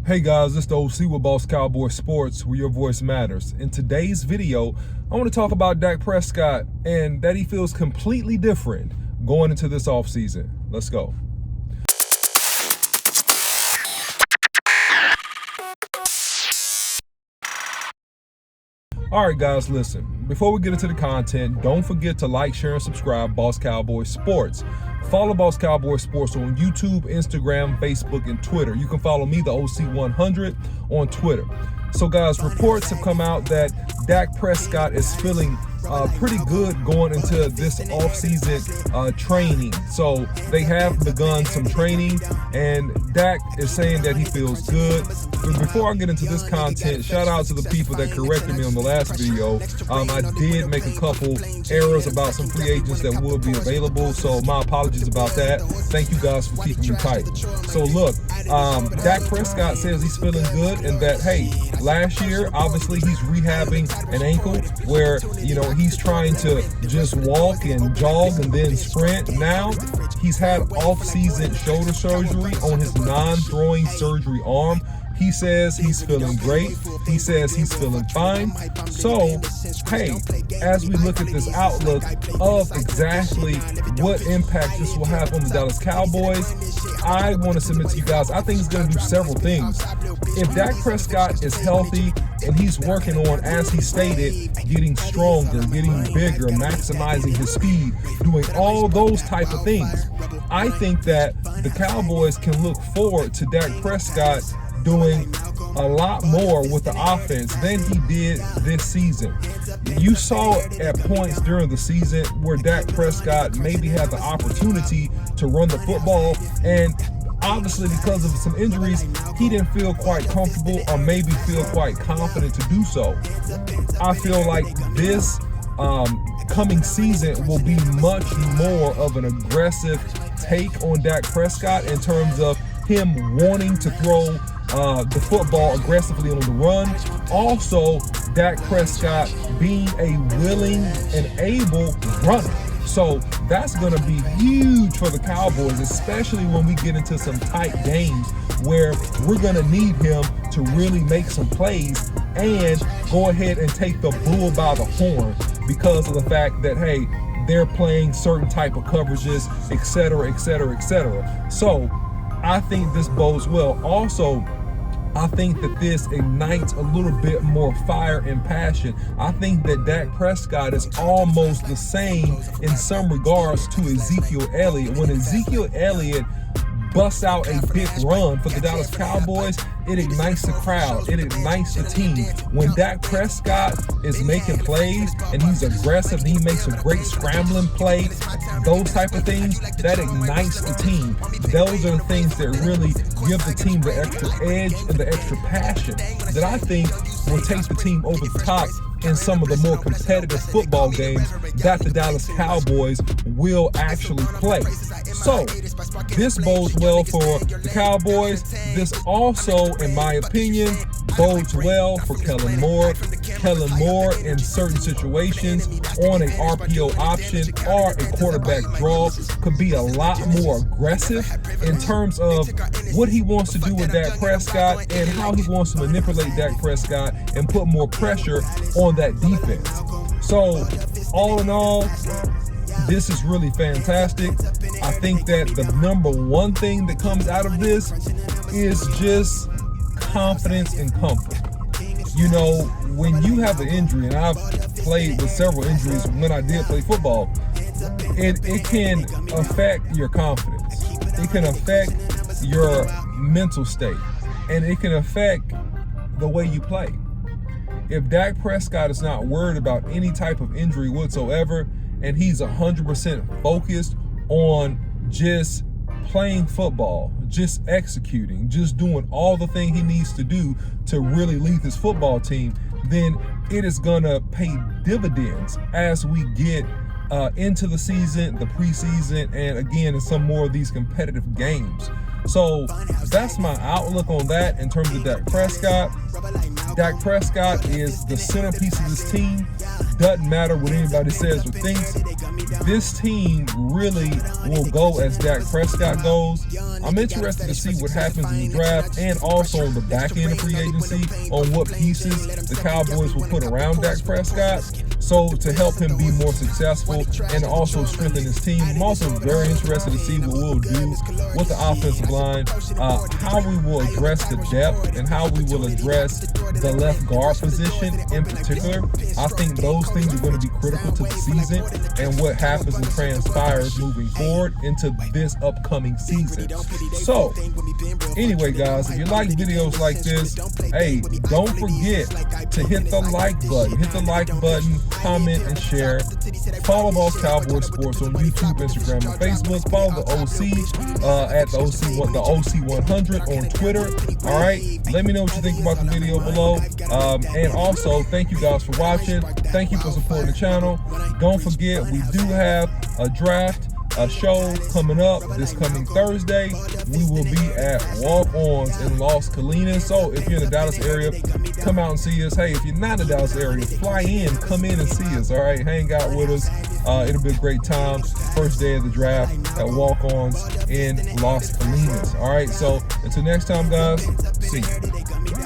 Hey guys, it's the OC with BossCowboySports, where your voice matters. In today's video, I want to talk about Dak Prescott and that he feels completely different going into this offseason. Let's go. All right, guys, listen. Before we get into the content, don't forget to like, share, and subscribe Boss Cowboy Sports. Follow Boss Cowboy Sports on YouTube, Instagram, Facebook, and Twitter. You can follow me, the OC100, on Twitter. So, guys, reports have come out that Dak Prescott is feeling pretty good going into this offseason training. So they have begun some training, and Dak is saying that he feels good. But before I get into this content, shout out to the people that corrected me on the last video. I did make a couple errors about some free agents that will be available, so my apologies about that. Thank you guys for keeping me tight. So look, Dak Prescott says he's feeling good and that, hey, last year, obviously he's rehabbing an ankle where, you know, he's trying to just walk and jog and then sprint. Now he's had off-season shoulder surgery on his non-throwing surgery arm. He says he's feeling great. He says he's feeling fine. So, hey, as we look at this outlook of exactly what impact this will have on the Dallas Cowboys, I want to submit to you guys, I think it's going to do several things. If Dak Prescott is healthy and he's working on, as he stated, getting stronger, getting bigger, maximizing his speed, doing all those type of things, I think that the Cowboys can look forward to Dak Prescott doing a lot more with the offense than he did this season. You saw at points during the season where Dak Prescott maybe had the opportunity to run the football, and obviously because of some injuries, he didn't feel quite comfortable or maybe feel quite confident to do so. I feel like this coming season will be much more of an aggressive take on Dak Prescott in terms of him wanting to throw the football aggressively on the run. Also, Dak Prescott being a willing and able runner. So that's going to be huge for the Cowboys, especially when we get into some tight games where we're going to need him to really make some plays and go ahead and take the bull by the horn because of the fact that, hey, they're playing certain type of coverages, etc., etc., etc. So I think this bodes well. Also, I think that this ignites a little bit more fire and passion. I think that Dak Prescott is almost the same in some regards to Ezekiel Elliott. When Ezekiel Elliott busts out a big run for the Dallas Cowboys, it ignites the crowd, it ignites the team. When Dak Prescott is making plays and he's aggressive and he makes a great scrambling play, those type of things, that ignites the team. Those are the things that really give the team the extra edge and the extra passion that I think will take the team over the top in some of the more competitive football games that the Dallas Cowboys will actually play. So this bodes well for the Cowboys. This also, in my opinion, bodes well for Kellen Moore. Kellen Moore in certain situations on an RPO option or a quarterback draw could be a lot more aggressive in terms of what he wants to do with Dak Prescott and how he wants to manipulate Dak Prescott and put more pressure on that defense. So all in all, this is really fantastic. I think that the number one thing that comes out of this is just confidence and comfort. You know, when you have an injury, and I've played with several injuries when I did play football, it can affect your confidence. It can affect your mental state, and it can affect the way you play. If Dak Prescott is not worried about any type of injury whatsoever, and he's 100% focused on just playing football, just executing, just doing all the thing he needs to do to really lead his football team, then it is gonna pay dividends as we get into the season, the preseason, and again in some more of these competitive games. So that's my outlook on that in terms of Dak Prescott. Dak Prescott is the centerpiece of this team. doesn't matter what anybody says or thinks, this team really will go as Dak Prescott goes. I'm interested to see what happens in the draft and also on the back end of free agency on what pieces the Cowboys will put around Dak Prescott. So to help him be more successful and also strengthen his team. I'm also very interested to see what we'll do with the offensive line, how we will address the depth and how we will address the left guard position in particular. I think those things are going to be critical to the season and what happens and transpires moving forward into this upcoming season. So anyway, guys, if you like videos like this, hey, don't forget to hit the like button. Hit the like button, comment, and share. Follow Boss Cowboy Sports on YouTube, Instagram, and Facebook. Follow the OC at the OC100 on Twitter. All right, let me know what you think about the video below. And also, thank you guys for watching. Thank you for supporting the channel. Don't forget, we do have a draft, a show coming up this coming Thursday. We will be at Walk-Ons in Las Colinas. So if you're in the Dallas area, come out and see us. Hey, if you're not in the Dallas area, fly in, come in and see us. All right, hang out with us. It'll be a great time. First day of the draft at Walk-Ons in Las Colinas. All right, so until next time, guys, see you.